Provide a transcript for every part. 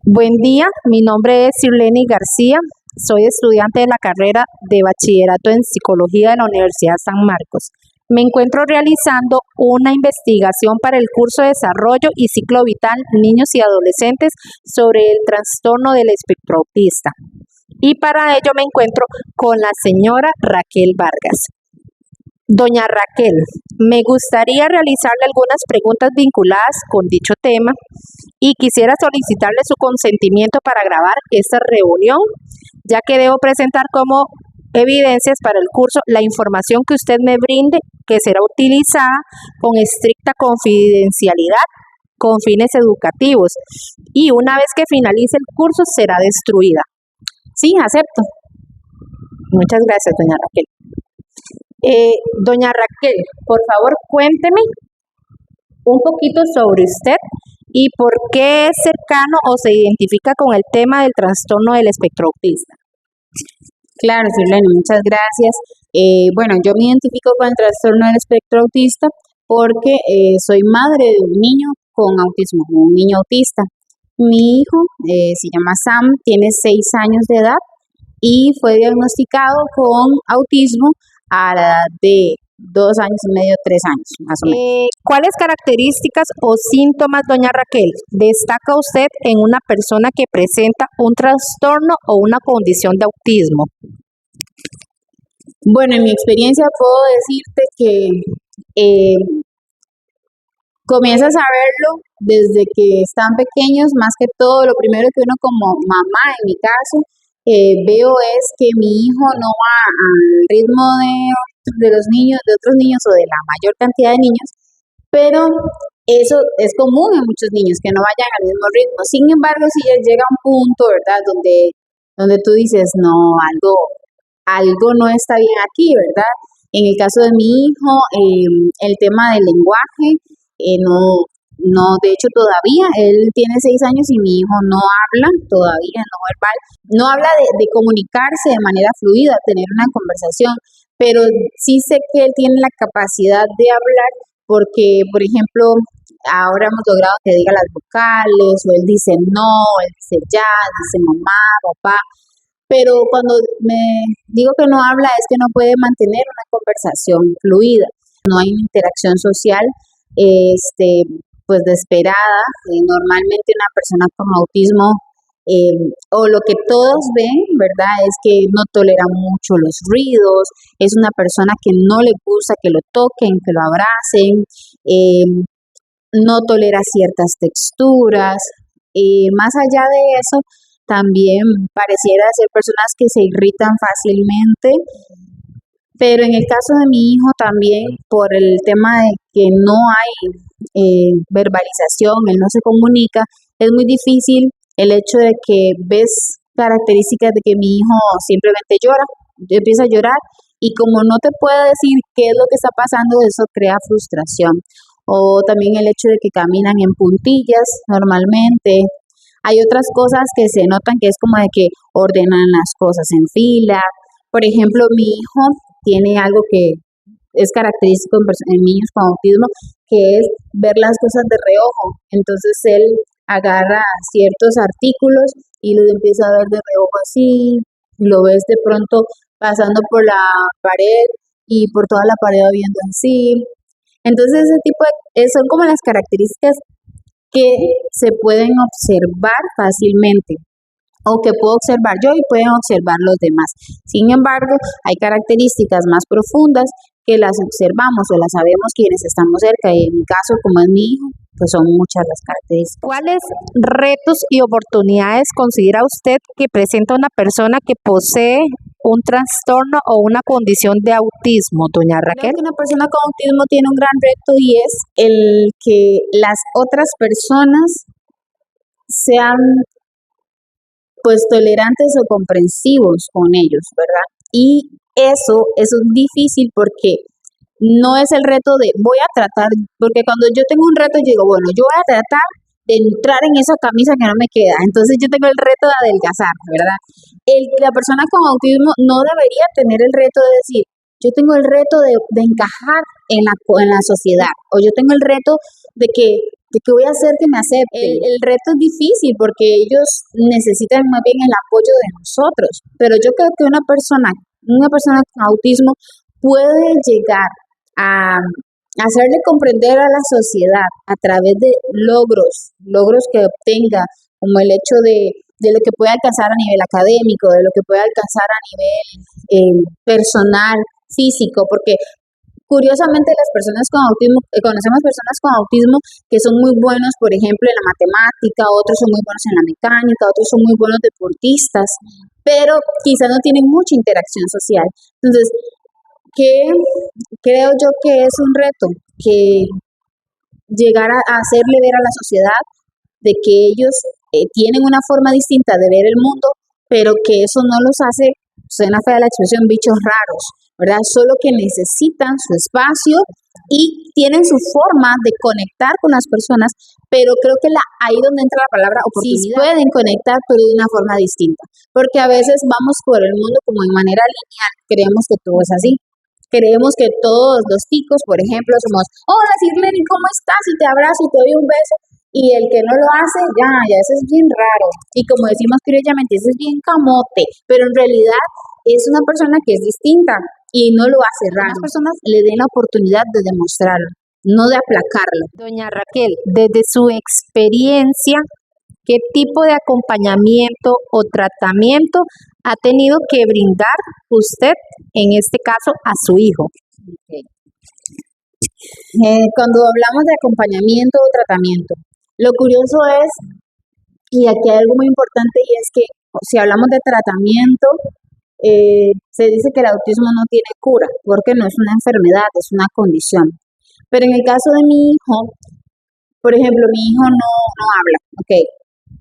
Buen día, mi nombre es Sirleni García, soy estudiante de la carrera de Bachillerato en Psicología de la Universidad San Marcos. Me encuentro realizando una investigación para el curso de Desarrollo y Ciclo Vital Niños y Adolescentes sobre el trastorno del espectro autista. Y para ello me encuentro con la señora Raquel Vargas. Doña Raquel, me gustaría realizarle algunas preguntas vinculadas con dicho tema y quisiera solicitarle su consentimiento para grabar esta reunión, ya que debo presentar como evidencias para el curso la información que usted me brinde, que será utilizada con estricta confidencialidad con fines educativos y una vez que finalice el curso será destruida. Sí, acepto. Muchas gracias, doña Raquel. Doña Raquel, por favor, cuénteme un poquito sobre usted y por qué es cercano o se identifica con el tema del trastorno del espectro autista. Claro, Sirleni, muchas gracias. Bueno, yo me identifico con el trastorno del espectro autista porque soy madre de un niño con autismo, un niño autista. Mi hijo se llama Sam, tiene 6 años de edad y fue diagnosticado con autismo a la edad de 2 años y medio, 3 años, más o menos. ¿Cuáles características o síntomas, doña Raquel, destaca usted en una persona que presenta un trastorno o una condición de autismo? Bueno, en mi experiencia puedo decirte que comienzas a verlo desde que están pequeños, más que todo, lo primero que uno como mamá, en mi caso, veo es que mi hijo no va al ritmo de los niños, de otros niños o de la mayor cantidad de niños, pero eso es común en muchos niños, que no vayan al mismo ritmo. Sin embargo, si ya llega un punto, ¿verdad?, donde tú dices, no, algo no está bien aquí, ¿verdad? En el caso de mi hijo, el tema del lenguaje, de hecho todavía, él tiene 6 años y mi hijo no habla todavía, no verbal, no habla de comunicarse de manera fluida, tener una conversación, pero sí sé que él tiene la capacidad de hablar porque, por ejemplo, ahora hemos logrado que diga las vocales, o él dice no, él dice ya, dice mamá, papá, pero cuando me digo que no habla es que no puede mantener una conversación fluida, no hay una interacción social, pues desesperada. Normalmente una persona con autismo o lo que todos ven, ¿verdad? Es que no tolera mucho los ruidos, es una persona que no le gusta que lo toquen, que lo abracen, no tolera ciertas texturas. Más allá de eso, también pareciera ser personas que se irritan fácilmente, pero en el caso de mi hijo también, por el tema de que no hay verbalización, él no se comunica, es muy difícil el hecho de que ves características de que mi hijo simplemente llora, empieza a llorar y como no te puede decir qué es lo que está pasando, eso crea frustración. O también el hecho de que caminan en puntillas normalmente. Hay otras cosas que se notan que es como de que ordenan las cosas en fila. Por ejemplo, mi hijo tiene algo que es característico en niños con autismo, que es ver las cosas de reojo. Entonces él agarra ciertos artículos y los empieza a ver de reojo así, lo ves de pronto pasando por la pared y por toda la pared viendo así. Entonces ese tipo son como las características que se pueden observar fácilmente o que puedo observar yo y pueden observar los demás. Sin embargo, hay características más profundas que las observamos o las sabemos quienes estamos cerca. Y en mi caso, como es mi hijo, pues son muchas las características. ¿Cuáles retos y oportunidades considera usted que presenta una persona que posee un trastorno o una condición de autismo, doña Raquel? Creo que una persona con autismo tiene un gran reto y es el que las otras personas sean pues tolerantes o comprensivos con ellos, ¿verdad? Y eso es difícil porque no es el reto de voy a tratar, porque cuando yo tengo un reto, yo digo, bueno, yo voy a tratar de entrar en esa camisa que no me queda, entonces yo tengo el reto de adelgazar, ¿verdad? La persona con autismo no debería tener el reto de decir, yo tengo el reto de encajar en la sociedad, o yo tengo el reto de que ¿De qué voy a hacer que me acepte? El reto es difícil porque ellos necesitan más bien el apoyo de nosotros, pero yo creo que una persona con autismo puede llegar a hacerle comprender a la sociedad a través de logros que obtenga, como el hecho de lo que puede alcanzar a nivel académico, de lo que puede alcanzar a nivel personal, físico, porque curiosamente las personas con autismo, conocemos personas con autismo que son muy buenos, por ejemplo, en la matemática, otros son muy buenos en la mecánica, otros son muy buenos deportistas, pero quizás no tienen mucha interacción social. Entonces, ¿qué creo yo que es un reto? Que llegar a hacerle ver a la sociedad de que ellos tienen una forma distinta de ver el mundo, pero que eso no los hace, suena fea la expresión, bichos raros, ¿verdad? Solo que necesitan su espacio y tienen su forma de conectar con las personas, pero creo que ahí donde entra la palabra oportunidad. Sí pueden conectar, pero de una forma distinta, porque a veces vamos por el mundo como en manera lineal, creemos que todo es así. Creemos que todos los ticos, por ejemplo, somos, hola Sirleni, ¿cómo estás? Y te abrazo y te doy un beso. Y el que no lo hace, ya ese es bien raro. Y como decimos criollamente, ese es bien camote. Pero en realidad es una persona que es distinta y no lo hace raro. Las personas le den la oportunidad de demostrarlo, no de aplacarlo. Doña Raquel, desde su experiencia, ¿qué tipo de acompañamiento o tratamiento ha tenido que brindar usted, en este caso, a su hijo? Okay. Cuando hablamos de acompañamiento o tratamiento, lo curioso es, y aquí hay algo muy importante, y es que si hablamos de tratamiento, se dice que el autismo no tiene cura, porque no es una enfermedad, es una condición. Pero en el caso de mi hijo, por ejemplo, mi hijo no habla, ¿ok?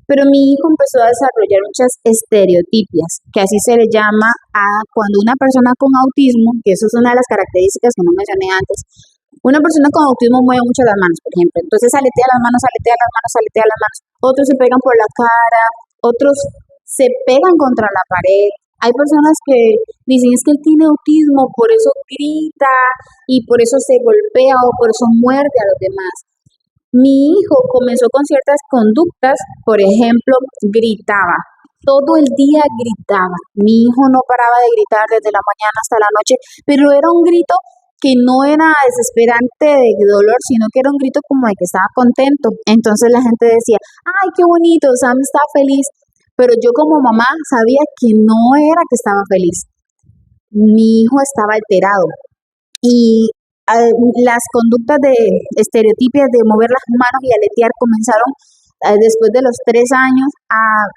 Pero mi hijo empezó a desarrollar muchas estereotipias, que así se le llama a cuando una persona con autismo, que eso es una de las características que no mencioné antes, una persona con autismo mueve mucho las manos, por ejemplo. Entonces aletea las manos, aletea las manos, aletea las manos. Otros se pegan por la cara, otros se pegan contra la pared. Hay personas que dicen, es que él tiene autismo, por eso grita y por eso se golpea o por eso muerde a los demás. Mi hijo comenzó con ciertas conductas, por ejemplo, gritaba. Todo el día gritaba. Mi hijo no paraba de gritar desde la mañana hasta la noche, pero era un grito que no era desesperante de dolor, sino que era un grito como de que estaba contento. Entonces la gente decía, ay, qué bonito, Sam está feliz. Pero yo como mamá sabía que no era que estaba feliz. Mi hijo estaba alterado. Y las conductas de estereotipias de mover las manos y aletear comenzaron después de los 3 años a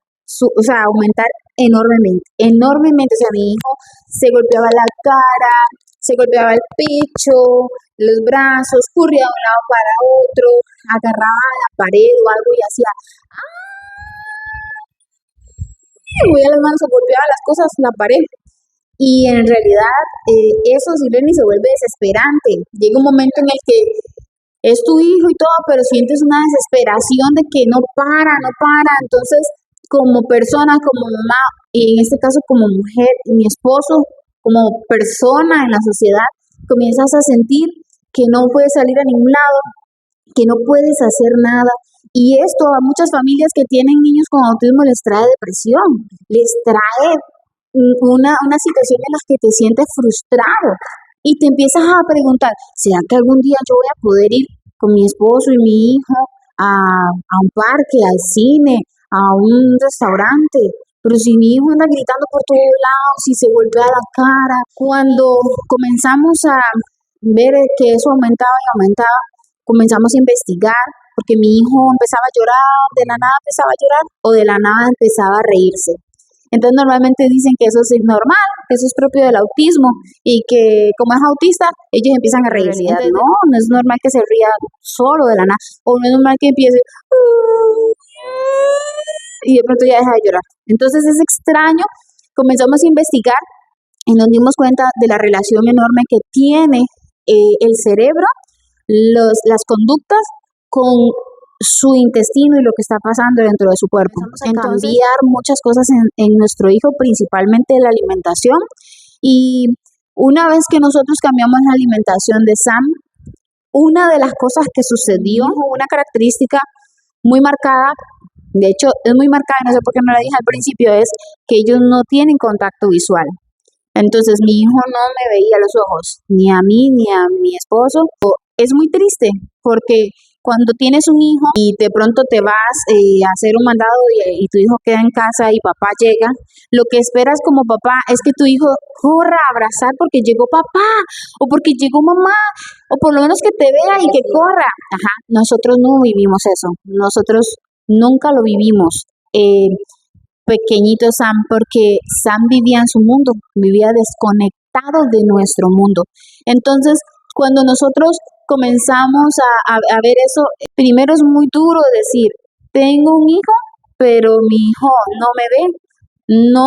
aumentar enormemente. O sea, mi hijo se golpeaba la cara, se golpeaba el pecho, los brazos, corría de un lado para otro, agarraba a la pared o algo y hacía movía las manos, se golpeaba las cosas, la pared. Y en realidad eso Sirleni se vuelve desesperante. Llega un momento en el que es tu hijo y todo, pero sientes una desesperación de que no para. Entonces, como persona, como mamá, y en este caso como mujer, y mi esposo, como persona en la sociedad, comienzas a sentir que no puedes salir a ningún lado, que no puedes hacer nada. Y esto a muchas familias que tienen niños con autismo les trae depresión, les trae una situación en la que te sientes frustrado y te empiezas a preguntar, ¿será que algún día yo voy a poder ir con mi esposo y mi hijo a un parque, al cine, a un restaurante? Pero si mi hijo anda gritando por todos lados, si se golpea la cara. Cuando comenzamos a ver que eso aumentaba y aumentaba, comenzamos a investigar, porque mi hijo empezaba a llorar, de la nada empezaba a llorar o de la nada empezaba a reírse. Entonces normalmente dicen que eso es normal, que eso es propio del autismo y que como es autista, ellos empiezan a reírse. Entonces, no es normal que se ría solo de la nada, o no es normal que empiece y de pronto ya deja de llorar. Entonces es extraño, comenzamos a investigar y nos dimos cuenta de la relación enorme que tiene el cerebro, las conductas con su intestino y lo que está pasando dentro de su cuerpo. Entonces, cambiar muchas cosas en nuestro hijo, principalmente la alimentación. Y una vez que nosotros cambiamos la alimentación de Sam, una de las cosas que sucedió, una característica muy marcada, de hecho es muy marcada, no sé por qué no la dije al principio, es que ellos no tienen contacto visual. Entonces mi hijo no me veía los ojos, ni a mí ni a mi esposo. Es muy triste porque cuando tienes un hijo y de pronto te vas a hacer un mandado y tu hijo queda en casa y papá llega, lo que esperas como papá es que tu hijo corra a abrazar porque llegó papá o porque llegó mamá o por lo menos que te vea y que corra. Ajá, nosotros no vivimos eso, nosotros nunca lo vivimos. Pequeñito Sam, porque Sam vivía en su mundo, vivía desconectado de nuestro mundo. Entonces, cuando nosotros comenzamos a ver eso, primero es muy duro decir, tengo un hijo, pero mi hijo no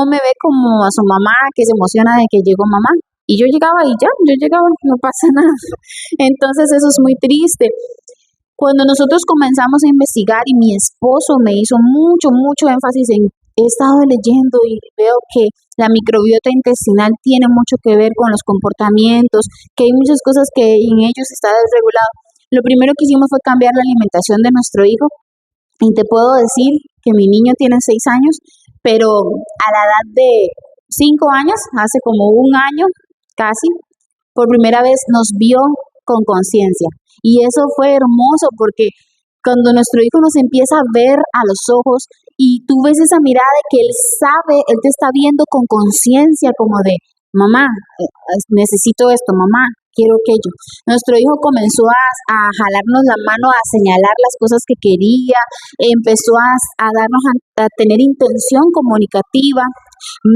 me ve como a su mamá que se emociona de que llegó mamá. Y yo llegaba y ya, yo llegaba, no pasa nada. Entonces eso es muy triste. Cuando nosotros comenzamos a investigar y mi esposo me hizo mucho énfasis en, he estado leyendo y veo que la microbiota intestinal tiene mucho que ver con los comportamientos, que hay muchas cosas que en ellos está desregulado. Lo primero que hicimos fue cambiar la alimentación de nuestro hijo y te puedo decir que mi niño tiene 6 años, pero a la edad de 5 años, hace como un año casi, por primera vez nos vio con conciencia. Y eso fue hermoso porque cuando nuestro hijo nos empieza a ver a los ojos y tú ves esa mirada de que él sabe, él te está viendo con conciencia como de, mamá, necesito esto, mamá, quiero aquello. Nuestro hijo comenzó a jalarnos la mano, a señalar las cosas que quería, empezó a darnos, a tener intención comunicativa,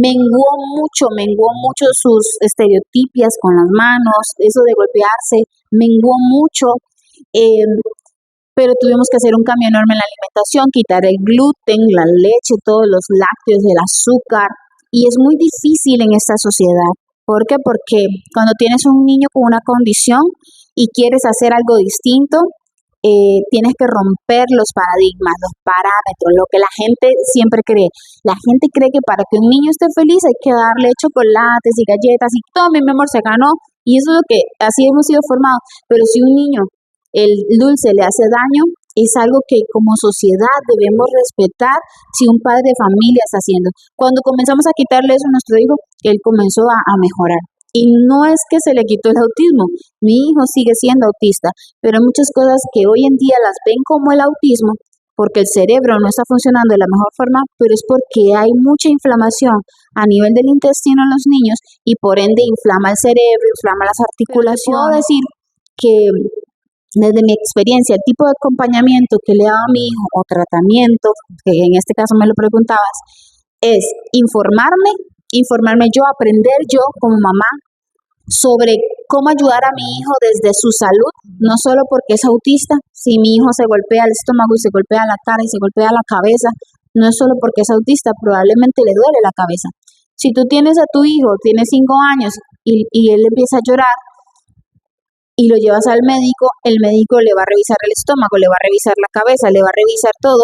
menguó mucho sus estereotipias con las manos, eso de golpearse, menguó mucho, pero tuvimos que hacer un cambio enorme en la alimentación, quitar el gluten, la leche, todos los lácteos, el azúcar, y es muy difícil en esta sociedad. ¿Por qué? Porque cuando tienes un niño con una condición y quieres hacer algo distinto, tienes que romper los paradigmas, los parámetros, lo que la gente siempre cree. La gente cree que para que un niño esté feliz hay que darle chocolates y galletas y tome, mi amor, se ganó. Y eso es lo que así hemos sido formados. Pero si un niño, el dulce le hace daño, es algo que como sociedad debemos respetar si un padre de familia está haciendo. Cuando comenzamos a quitarle eso a nuestro hijo, él comenzó a mejorar. Y no es que se le quitó el autismo, mi hijo sigue siendo autista, pero hay muchas cosas que hoy en día las ven como el autismo, porque el cerebro no está funcionando de la mejor forma, pero es porque hay mucha inflamación a nivel del intestino en los niños y por ende inflama el cerebro, inflama las articulaciones. Puedo decir que desde mi experiencia, el tipo de acompañamiento que le he dado a mi hijo o tratamiento, que en este caso me lo preguntabas, es informarme yo, aprender yo como mamá sobre cómo ayudar a mi hijo desde su salud, no solo porque es autista, si mi hijo se golpea el estómago y se golpea la cara y se golpea la cabeza, no es solo porque es autista, probablemente le duele la cabeza. Si tú tienes a tu hijo, tiene 5 años y él empieza a llorar y lo llevas al médico, el médico le va a revisar el estómago, le va a revisar la cabeza, le va a revisar todo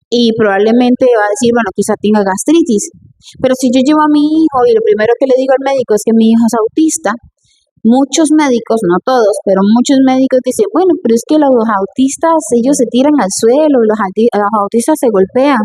y probablemente va a decir, bueno, quizá tenga gastritis. Pero si yo llevo a mi hijo y lo primero que le digo al médico es que mi hijo es autista, muchos médicos, no todos, pero muchos médicos dicen, bueno, pero es que los autistas, ellos se tiran al suelo, los autistas se golpean,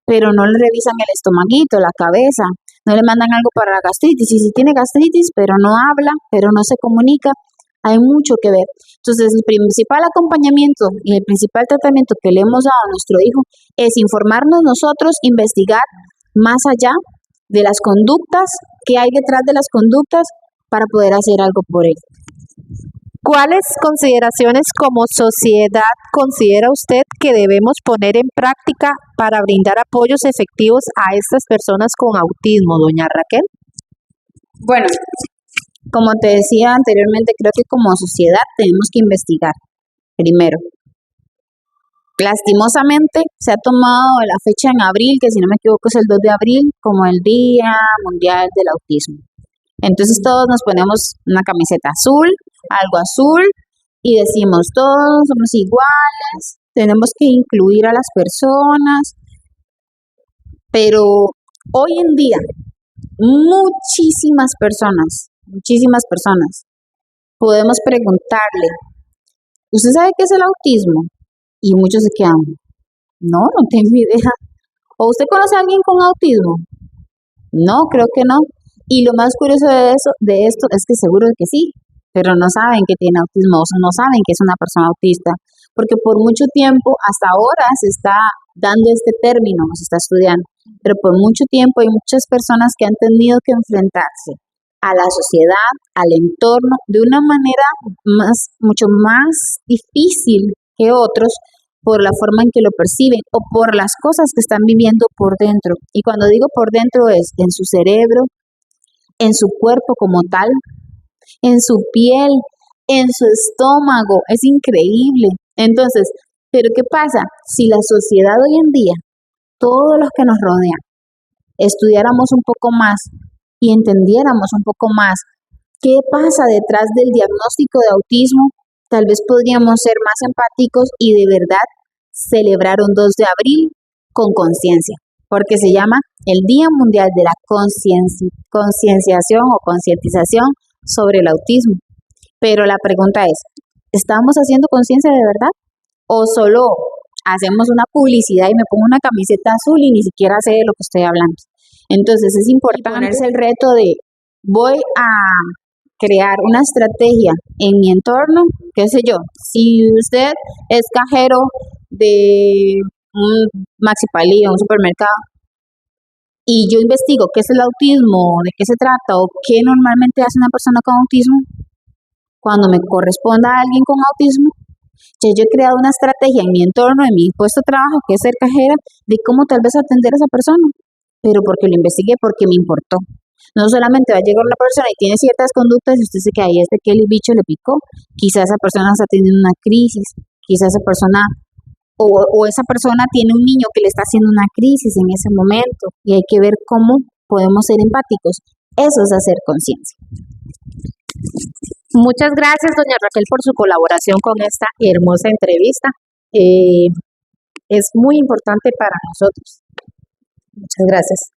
pero no le revisan el estomaguito, la cabeza, no le mandan algo para la gastritis. Y si tiene gastritis, pero no habla, pero no se comunica, hay mucho que ver. Entonces, el principal acompañamiento y el principal tratamiento que le hemos dado a nuestro hijo es informarnos nosotros, investigar más allá de las conductas, qué hay detrás de las conductas para poder hacer algo por él. ¿Cuáles consideraciones como sociedad considera usted que debemos poner en práctica para brindar apoyos efectivos a estas personas con autismo, doña Raquel? Bueno, como te decía anteriormente, creo que como sociedad tenemos que investigar primero. Lastimosamente se ha tomado la fecha en abril, que si no me equivoco es el 2 de abril, como el Día Mundial del Autismo. Entonces todos nos ponemos una camiseta azul, algo azul, y decimos todos somos iguales, tenemos que incluir a las personas, pero hoy en día muchísimas personas, podemos preguntarle ¿usted sabe qué es el autismo? Y muchos se quedan, no tengo idea. ¿O usted conoce a alguien con autismo? No, creo que no. Y lo más curioso de esto es que seguro que sí, pero no saben que tiene autismo, o sea, no saben que es una persona autista, porque por mucho tiempo, hasta ahora se está dando este término, se está estudiando, pero por mucho tiempo hay muchas personas que han tenido que enfrentarse a la sociedad, al entorno, de una manera mucho más difícil que otros por la forma en que lo perciben o por las cosas que están viviendo por dentro. Y cuando digo por dentro es en su cerebro, en su cuerpo como tal, en su piel, en su estómago. Es increíble. Entonces, ¿pero qué pasa? Si la sociedad hoy en día, todos los que nos rodean, estudiáramos un poco más y entendiéramos un poco más qué pasa detrás del diagnóstico de autismo, tal vez podríamos ser más empáticos y de verdad celebrar un 2 de abril con conciencia, porque se llama el Día Mundial de la Concienciación o Concientización sobre el autismo. Pero la pregunta es, ¿estamos haciendo conciencia de verdad? ¿O solo hacemos una publicidad y me pongo una camiseta azul y ni siquiera sé de lo que estoy hablando? Entonces es importante ponerse el reto de voy a crear una estrategia en mi entorno, qué sé yo, si usted es cajero de un Maxi Palí o un supermercado y yo investigo qué es el autismo, de qué se trata o qué normalmente hace una persona con autismo, cuando me corresponda a alguien con autismo, ya yo he creado una estrategia en mi entorno, en mi puesto de trabajo, que es ser cajera, de cómo tal vez atender a esa persona, pero porque lo investigué, porque me importó. No solamente va a llegar una persona y tiene ciertas conductas y usted se que ahí que el bicho le picó, quizás esa persona está teniendo una crisis, quizás esa persona o esa persona tiene un niño que le está haciendo una crisis en ese momento y hay que ver cómo podemos ser empáticos. Eso es hacer conciencia. Muchas gracias, doña Raquel, por su colaboración con esta hermosa entrevista. Es muy importante para nosotros. Muchas gracias.